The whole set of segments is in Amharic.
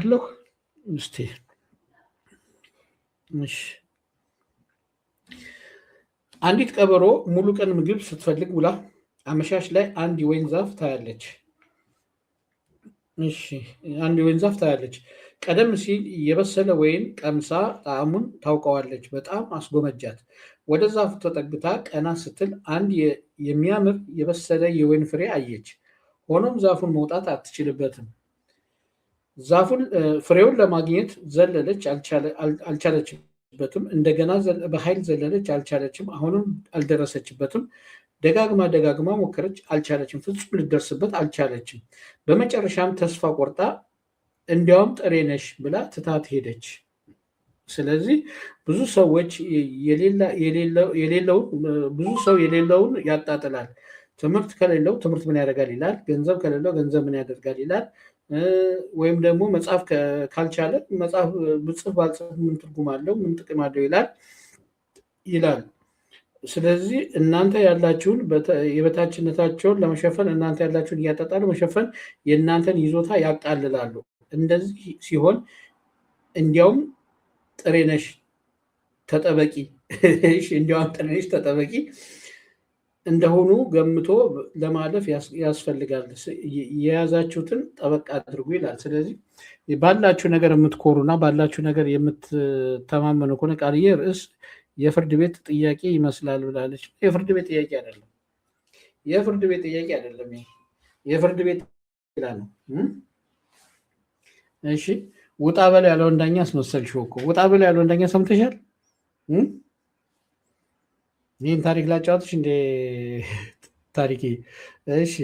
አለሁ እስቲ እሺ አንዲት ቀበሮ ሙሉ ቀን ምግብ ስትፈልግ ውላ አመሻሽ ላይ አንድ የወይን ዛፍ ታያለች። እሺ አንድ የወይን ዛፍ ታያለች። ቀደም ሲል የበሰለ ወይን ቀምሳ ጣዕሙን ታውቀዋለች። በጣም አስጎመጃት። ወደ ዛፉ ተጠግታ ቀና ስትል አንድ የሚያምር የበሰለ የወይን ፍሬ አየች። ሆኖም ዛፉን መውጣት አትችልበትም። ፍሬውን ለማግኘት ዘለለች፣ አልቻለችበትም። እንደገና በኃይል ዘለለች፣ አልቻለችም። አሁንም አልደረሰችበትም። ደጋግማ ሞከረች፣ አልቻለችም። ፍጹም ልደርስበት አልቻለችም። በመጨረሻም ተስፋ ቆርጣ እንዲያውም ጥሬ ነሽ ብላ ትታት ሄደች። ስለዚህ ብዙ ሰዎች ብዙ ሰው የሌለውን ያጣጥላል። ትምህርት ከሌለው ትምህርት ምን ያደርጋል ይላል። ገንዘብ ከሌለው ገንዘብ ምን ያደርጋል ይላል። ወይም ደግሞ መጽሐፍ ካልቻለ መጽሐፍ ብጽፍ ባልጽፍ ምን ትርጉም አለው? ምን ጥቅም አለው ይላል። ስለዚህ እናንተ ያላችሁን የበታችነታቸውን ለመሸፈን እናንተ ያላችሁን እያጣጣሉ መሸፈን የእናንተን ይዞታ ያቃልላሉ። እንደዚህ ሲሆን እንዲያውም ጥሬነሽ ተጠበቂ እንዲያውም ጥሬነሽ ተጠበቂ እንደሆኑ ገምቶ ለማለፍ ያስፈልጋል። የያዛችሁትን ጠበቅ አድርጉ ይላል። ስለዚህ ባላችሁ ነገር የምትኮሩና ባላችሁ ነገር የምትተማመኑ ከሆነ ቃልዬ ርዕስ የፍርድ ቤት ጥያቄ ይመስላል ብላለች። የፍርድ ቤት ጥያቄ አይደለም። የፍርድ ቤት ጥያቄ አይደለም። የፍርድ ቤት ይላል ነው። እሺ ውጣ በል ያለውን ዳኛ አስመሰልሽው እኮ። ውጣ በል ያለውን ዳኛ ሰምተሻል? ይህን ታሪክ ላጫወትሽ እንደ ታሪክ። እሺ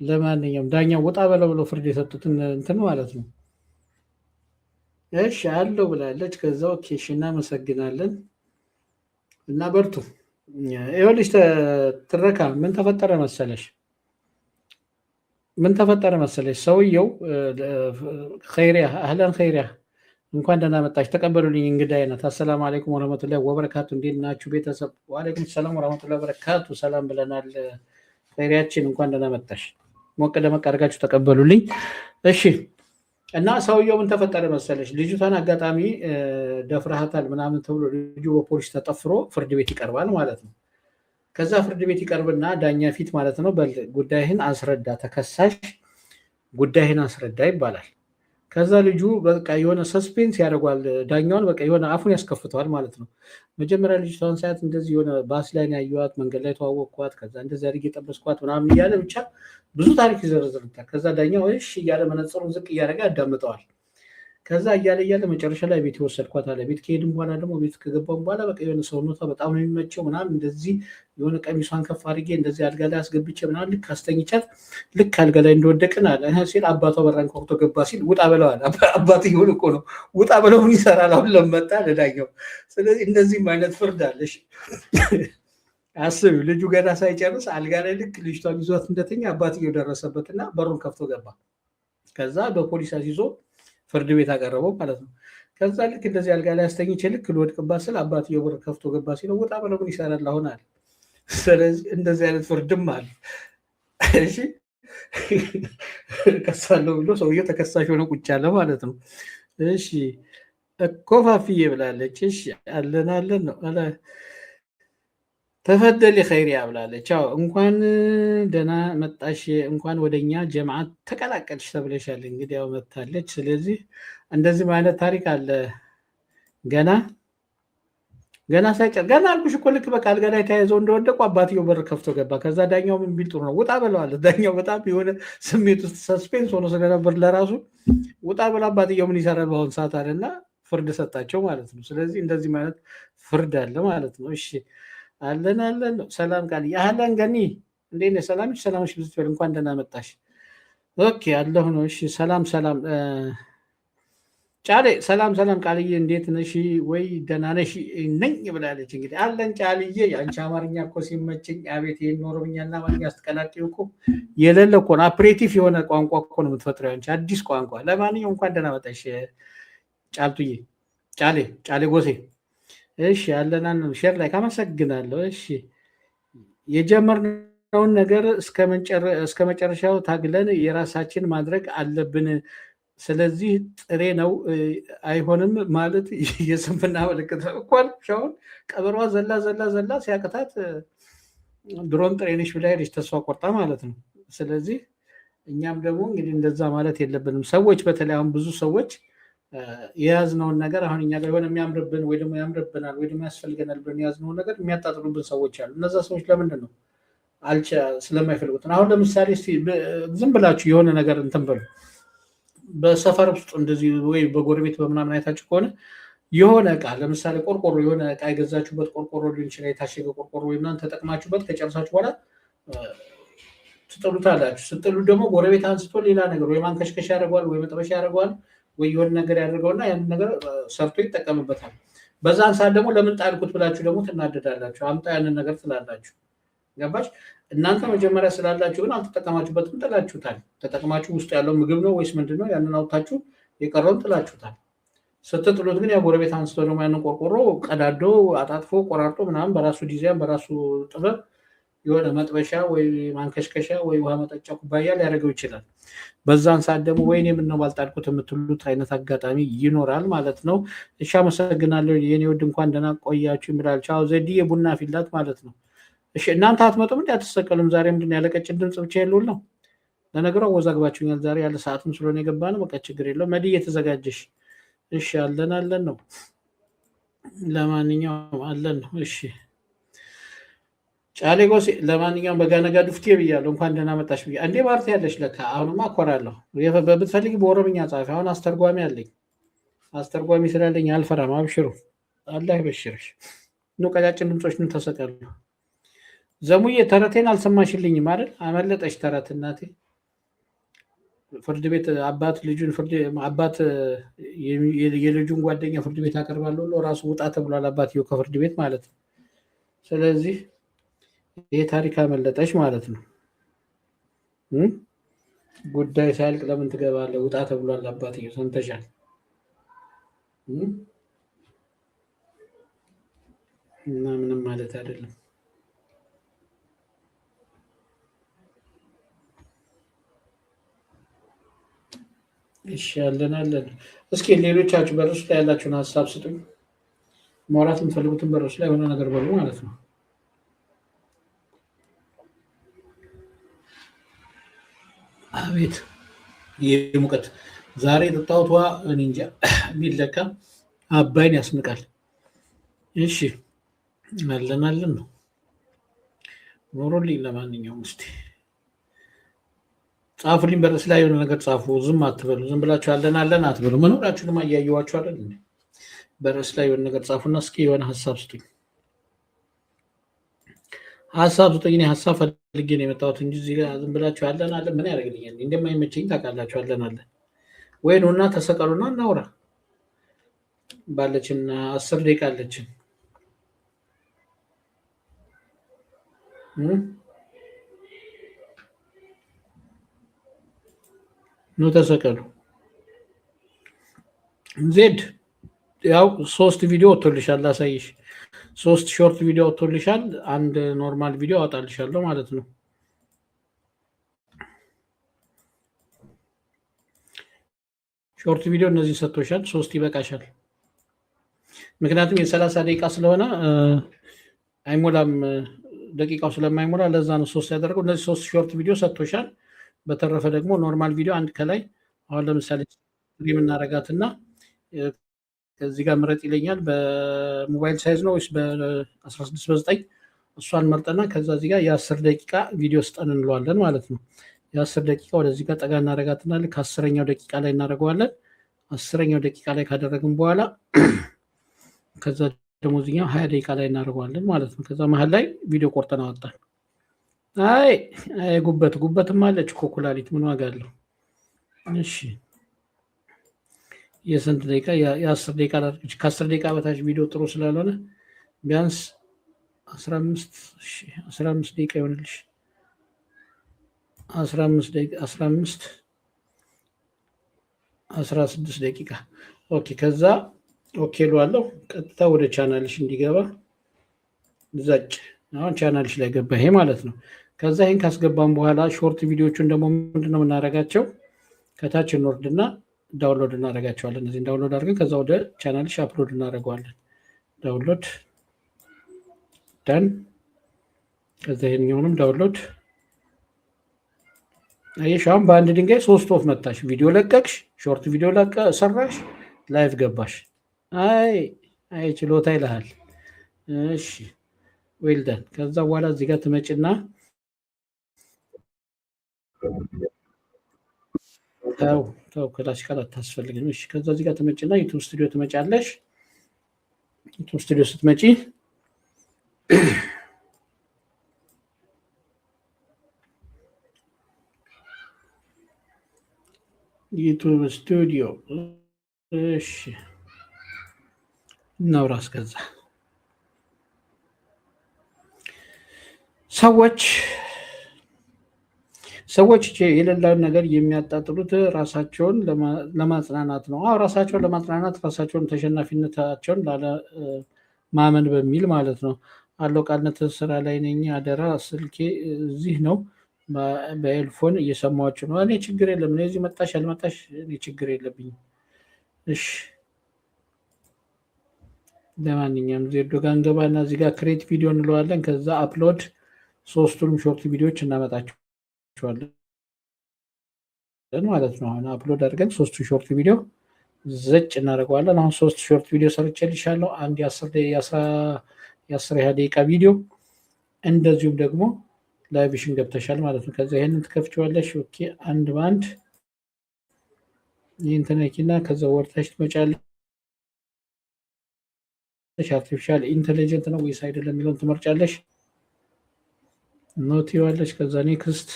ለማንኛውም ዳኛው ውጣ በለው ብለው ፍርድ የሰጡትን እንትን ማለት ነው። እሺ አለው ብላለች። ከዛ ኦኬ እሺ እናመሰግናለን እና በርቱ። ይኸውልሽ ትረካ ምን ተፈጠረ መሰለሽ? ሰውየው ኸይሪያ አህለን ኸይሪያ እንኳን ደህና መጣሽ፣ ተቀበሉልኝ። እንግዳ አይነት አሰላሙ አለይኩም ወረህመቱላሂ ወበረካቱ። እንዴት ናችሁ ቤተሰብ? ወአለይኩም ሰላም ወረህመቱላሂ ወበረካቱ። ሰላም ብለናል። ኸይሪያችን እንኳን ደህና መጣሽ። ሞቅ ደመቅ አድርጋችሁ ተቀበሉልኝ። እሺ እና ሰውየው ምን ተፈጠረ መሰለሽ? ልጅቷን አጋጣሚ ደፍረሃታል ምናምን ተብሎ ልጁ በፖሊስ ተጠፍሮ ፍርድ ቤት ይቀርባል ማለት ነው። ከዛ ፍርድ ቤት ይቀርብና ዳኛ ፊት ማለት ነው ጉዳይህን አስረዳ፣ ተከሳሽ ጉዳይህን አስረዳ ይባላል። ከዛ ልጁ በቃ የሆነ ሰስፔንስ ያደርጓል ዳኛውን፣ በቃ የሆነ አፉን ያስከፍተዋል ማለት ነው። መጀመሪያ ልጅቷን ሳያት እንደዚህ የሆነ ባስ ላይ ያየኋት፣ መንገድ ላይ ተዋወቅኳት፣ ከዛ እንደዚህ አድርጌ የጠበስኳት ምናምን እያለ ብቻ ብዙ ታሪክ ይዘረዝርታል። ከዛ ዳኛው እሺ እያለ መነጽሩን ዝቅ እያደረገ ያዳምጠዋል። ከዛ እያለ መጨረሻ ላይ ቤት የወሰድኳት አለ። ቤት ከሄድን በኋላ ደግሞ ቤት ከገባን በኋላ በቃ የሆነ ሰውነቷ በጣም ነው የሚመቸው ምናምን፣ እንደዚህ የሆነ ቀሚሷን ከፍ አድርጌ እንደዚህ አልጋ ላይ አስገብቼ ምናምን ልክ አስተኝቻት ልክ አልጋ ላይ እንደወደቅን አለ ሲል አባቷ በራን ከወቅቶ ገባ ሲል ውጣ በለዋል። አባትየውን እኮ ነው ውጣ በለው ምን ይሰራል አሁን ለመጣ ለዳኛው። ስለዚህ እንደዚህም አይነት ፍርድ አለሽ። አስቢ፣ ልጁ ገና ሳይጨርስ አልጋ ላይ ልክ ልጅቷን ይዟት እንደተኛ አባትየው ደረሰበትና በሩን ከፍቶ ገባ። ከዛ በፖሊስ አስይዞ ፍርድ ቤት አቀረበው ማለት ነው። ከዛ ልክ እንደዚህ አልጋ ላይ አስተኝቼ ልክ ልወድቅባት ስል አባትየው በር ከፍቶ ገባ ሲለው ውጣ በለው ምን ይሰራል አሁን አለ። ስለዚህ እንደዚህ አይነት ፍርድም አለ። እሺ ከሳለው ብሎ ሰውየው ተከሳሽ ሆነ ቁጭ አለ ማለት ነው። እሺ እኮ ፋፍዬ ብላለች። እሺ አለን ነው አለ ተፈደሊ ኸይሪያ ብላለች። አዎ እንኳን ደህና መጣሽ፣ እንኳን ወደኛ ጀማዓት ተቀላቀልሽ ተብለሻል። እንግዲህ ያው መታለች። ስለዚህ እንደዚህ ማለት ታሪክ አለ። ገና ሳይቀር ገና አልኩሽ እኮ ልክ በቃ አልጋ ላይ ተያይዘው እንደወደቁ አባትየው በር ከፍቶ ገባ። ከዛ ዳኛው ምን ቢል ጥሩ ነው ውጣ በለዋል። ዳኛው በጣም የሆነ ስሜት ውስጥ ሰስፔንስ ሆኖ ስለነበር ለራሱ ውጣ በለው አባትየው ምን ይሰራል በአሁን ሰዓት አለና ፍርድ ሰጣቸው ማለት ነው። ስለዚህ እንደዚህ ማለት ፍርድ አለ ማለት ነው። እሺ አለን ነው። ሰላም ቃል ያህለን ገኒ እንዴት ነህ? ሰላምሽ ብዙ ይበል። እንኳን ደህና መጣሽ። ኦኬ አለሁ ነው። እሺ ሰላም ጫሌ ሰላም ቃልዬ እንዴት ነሽ? ወይ ደህና ነሽ ነኝ ብላለች። እንግዲህ አለን ጫልዬ፣ የአንቺ አማርኛ እኮ ሲመችኝ አቤት ይሄን ኦሮምኛና አማርኛ አስተቀላቅዩ እኮ የሌለ እኮ ነው። አፕሬቲቭ የሆነ ቋንቋ እኮ ነው የምትፈጥረው አንቺ አዲስ ቋንቋ። ለማንኛውም እንኳን ደህና መጣሽ ጫልቱዬ፣ ጫሌ ጎሴ። እሺ ያለናን ሼር ላይ ካመሰግናለሁ። እሺ የጀመርነውን ነገር እስከ መጨረሻው ታግለን የራሳችን ማድረግ አለብን። ስለዚህ ጥሬ ነው አይሆንም ማለት የስንፍና ምልክት እኮ አልኩሽ። አሁን ቀበሯ ዘላ ዘላ ዘላ ሲያቅታት ድሮን ጥሬ ነሽ ብላ ሄደች ተስፋ ቆርጣ ማለት ነው። ስለዚህ እኛም ደግሞ እንግዲህ እንደዛ ማለት የለብንም። ሰዎች በተለይ አሁን ብዙ ሰዎች የያዝነውን ነገር አሁን እኛ ጋር የሆነ የሚያምርብን ወይ ደግሞ ያምርብናል ወይ ደግሞ ያስፈልገናል ብለን የያዝነውን ነገር የሚያጣጥሉብን ሰዎች አሉ። እነዛ ሰዎች ለምንድን ነው ስለማይፈልጉት ነው። አሁን ለምሳሌ ዝም ብላችሁ የሆነ ነገር እንትን በሉ በሰፈር ውስጥ እንደዚህ ወይ በጎረቤት በምናምን አይታችሁ ከሆነ የሆነ እቃ ለምሳሌ ቆርቆሮ የሆነ እቃ የገዛችሁበት ቆርቆሮ ሊሆን ይችላል፣ የታሸገ ቆርቆሮ ወይ ምናምን ተጠቅማችሁበት ከጨርሳችሁ በኋላ ትጥሉታላችሁ። ስትጥሉ ደግሞ ጎረቤት አንስቶ ሌላ ነገር ወይ ማንከሽከሻ ያደርገዋል ወይ መጥበሻ ያደርገዋል ወይ የሆነ ነገር ያደርገውና ያንን ነገር ሰርቶ ይጠቀምበታል። በዛን ሰዓት ደግሞ ለምን ጣልኩት ብላችሁ ደግሞ ትናደዳላችሁ። አምጣ ያንን ነገር ትላላችሁ። ገባች? እናንተ መጀመሪያ ስላላችሁ ግን አልተጠቀማችሁበትም፣ ጥላችሁታል። ተጠቅማችሁ ውስጥ ያለው ምግብ ነው ወይስ ምንድነው? ያንን አውጥታችሁ የቀረውን ጥላችሁታል። ስትጥሉት ግን ያ ጎረቤት አንስቶ ደግሞ ያንን ቆርቆሮ ቀዳዶ አጣጥፎ ቆራርጦ ምናምን በራሱ ዲዛይን በራሱ ጥበብ የሆነ መጥበሻ ወይ ማንከሽከሻ ወይ ውሃ መጠጫ ኩባያ ሊያደርገው ይችላል። በዛን ሰዓት ደግሞ ወይኔ ምነው ባልጣልኩት የምትሉት አይነት አጋጣሚ ይኖራል ማለት ነው። እሺ፣ አመሰግናለሁ የኔ ውድ፣ እንኳን ደህና ቆያችሁ ይምላል። ቻው ዘዲ የቡና ፊላት ማለት ነው። እሺ፣ እናንተ አትመጡም እንዴ? አትሰቀሉም? ዛሬ ምንድን ያለቀጭን ድምፅ ብቻ የለውል ነው። ለነገሩ አወዛግባችሁኛል። ዛሬ ያለ ሰዓትም ስለሆነ የገባ ነው። በቃ ችግር የለው። መዲ እየተዘጋጀሽ እሺ፣ አለን ነው። ለማንኛውም አለን ነው። እሺ ጫሌ ጎሴ፣ ለማንኛውም በጋነጋ ዱፍቴ ብያለሁ። እንኳን ደህና መጣሽ ብያ እንዴ ማርት ያለሽ ለካ። አሁንማ አኮራለሁ። ብትፈልጊ በኦሮምኛ ጻፊ። አሁን አስተርጓሚ አለኝ። አስተርጓሚ ስላለኝ አልፈራም። አብሽሩ፣ አላህ ይበሽርሽ። ነው ቀጫጭን ድምፆች ነው ተሰቀሉ። ዘሙዬ ተረቴን አልሰማሽልኝም አይደል? አመለጠሽ ተረት እናቴ። ፍርድ ቤት አባት የልጁን ጓደኛ ፍርድ ቤት አቀርባለሁ ብሎ ራሱ ውጣ ተብሏል። አባትየው ከፍርድ ቤት ማለት ነው። ስለዚህ ይሄ ታሪክ አመለጠሽ ማለት ነው። ጉዳይ ሳያልቅ ለምን ትገባለህ? ውጣ ተብሏል አባትየው። ሰምተሻል? እና ምንም ማለት አይደለም። እሺ አለን። እስኪ ሌሎቻችሁ በርዕሱ ላይ ያላችሁን ሀሳብ ስጡኝ። ማውራት የምትፈልጉትን በርዕሱ ላይ የሆነ ነገር በሉ ማለት ነው። አቤት ይህ ሙቀት! ዛሬ የጠጣሁት ውሃ እኔ እንጃ ቢለካ አባይን ያስንቃል። እሺ አለን ነው ኖሮልኝ። ለማንኛውም እስኪ ጻፉልኝ፣ በርዕስ ላይ የሆነ ነገር ጻፉ። ዝም አትበሉ። ዝም ብላችሁ አለን አትበሉ። መኖራችሁንም እያየኋችሁ አይደል? በርዕስ ላይ የሆነ ነገር ጻፉና እስኪ የሆነ ሀሳብ ስጡኝ። ሀሳብ ስጡኝ። እኔ ሀሳብ ፈልጌ ነው የመጣሁት እንጂ እዚህ ጋር ዝም ብላችሁ አለን ምን ያደርግልኛል? እንደማይመቸኝ ታውቃላችሁ። አለን ወይ ነውና ተሰቀሉና እናውራ። ባለችን 10 ደቂቃ አለችን። ኑ ተሰቀሉ። ዜድ ያው 3 ቪዲዮ ወጥቶልሻል፣ ላሳይሽ። 3 ሾርት ቪዲዮ ወጥቶልሻል። አንድ ኖርማል ቪዲዮ አወጣልሻለሁ ማለት ነው። ሾርት ቪዲዮ እነዚህ ሰጥቶሻል። 3 ይበቃሻል። ምክንያቱም የ30 ደቂቃ ስለሆነ አይሞላም፣ ደቂቃው ስለማይሞላ ለዛ ነው 3 ያደረገው። እነዚህ 3 ሾርት ቪዲዮ ሰጥቶሻል። በተረፈ ደግሞ ኖርማል ቪዲዮ አንድ ከላይ አሁን ለምሳሌ ስትሪም እናረጋትና ከዚህ ጋር ምረጥ ይለኛል። በሞባይል ሳይዝ ነው ወይስ በ16 በ9? እሷን መርጠና ከዛ እዚህ ጋር የ10 ደቂቃ ቪዲዮ ስጠን እንለዋለን ማለት ነው። የ10 ደቂቃ ወደዚህ ጋር ጠጋ እናረጋትና ልክ 10ኛው ደቂቃ ላይ እናደርገዋለን። 10ኛው ደቂቃ ላይ ካደረግን በኋላ ከዛ ደግሞ እዚህኛው 20 ደቂቃ ላይ እናደርገዋለን ማለት ነው። ከዛ መሀል ላይ ቪዲዮ ቆርጠን አወጣን። አይ ጉበትም አለች እኮ ኩላሊት ምን ዋጋ አለው? እሺ የስንት ደቂቃ? የ10 ደቂቃ ላድርግ። ከ10 ደቂቃ በታች ቪዲዮ ጥሩ ስላልሆነ ቢያንስ 15 ደቂቃ ይሆንልሽ። 16 ደቂቃ ኦኬ። ከዛ ኦኬ እለዋለሁ። ቀጥታ ወደ ቻናልሽ እንዲገባ ዛጭ። አሁን ቻናልሽ ላይ ገባ ይሄ ማለት ነው። ከዛ ይሄን ካስገባን በኋላ ሾርት ቪዲዮቹን ደግሞ ምንድነው የምናደርጋቸው? ከታች እንወርድና ዳውንሎድ እናደርጋቸዋለን። እነዚህን ዳውንሎድ አድርገን ከዛ ወደ ቻናልሽ አፕሎድ እናደርገዋለን። ዳውንሎድ ዳን። ከዛ ይሄኛውንም ዳውንሎድ። አየሽ አሁን በአንድ ድንጋይ 3 ወፍ መታሽ። ቪዲዮ ለቀቅሽ፣ ሾርት ቪዲዮ ሰራሽ፣ ላይቭ ገባሽ። አይ ችሎታ ይልሃል። እሺ ዌልደን። ከዛ በኋላ እዚህ ጋር ትመጭና ተው ክላሲካል አታስፈልግም። እሺ ከዛ እዚህ ጋር ትመጭና ዩቱብ ስቱዲዮ ትመጫለሽ። ዩቱብ ስቱዲዮ ስትመጪ ዩቱብ ስቱዲዮ እሺ እናውራ። እስከዛ ሰዎች የሌላውን ነገር የሚያጣጥሉት ራሳቸውን ለማጽናናት ነው። ራሳቸውን ለማጽናናት ራሳቸውን ተሸናፊነታቸውን ላለማመን በሚል ማለት ነው። አለው ቃልነት ስራ ላይ ነኝ፣ አደራ ስልኬ እዚህ ነው፣ በኤልፎን እየሰማችሁ ነው። እኔ ችግር የለም፣ እኔ እዚህ መጣሽ አልመጣሽ እኔ ችግር የለብኝም። እሺ ለማንኛውም ዜዶ ጋር እንገባና እዚህ ጋር ክሬት ቪዲዮ እንለዋለን። ከዛ አፕሎድ 3ቱንም ሾርት ቪዲዮዎች እናመጣቸዋለን ማለት ነው። አሁን አፕሎድ አድርገን 3ቱ ሾርት ቪዲዮ ዘጭ እናደርገዋለን። አሁን 3 ሾርት ቪዲዮ ሰርቼልሻለሁ። አንድ የ10 ደቂቃ ቪዲዮ፣ እንደዚሁም ደግሞ ላይቭሽን ገብተሻል ማለት ነው። ከዛ ይሄንን ትከፍቺዋለሽ። ኦኬ አንድ ባንድ ይህን ተነኪና ከዛ ወርታች ትመጫለሽ። አርቲፊሻል ኢንተለጀንት ነው ወይስ አይደለም የሚለውን ትመርጫለሽ። ኖት ይዋለሽ። ከዛ ኔክስት፣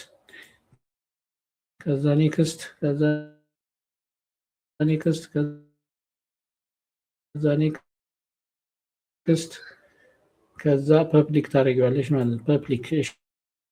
ከዛ ኔክስት፣ ከዛ ኔክስት፣ ከዛ ኔክስት፣ ከዛ ፐብሊክ ታደርጊዋለሽ ማለት ነው። ፐብሊክ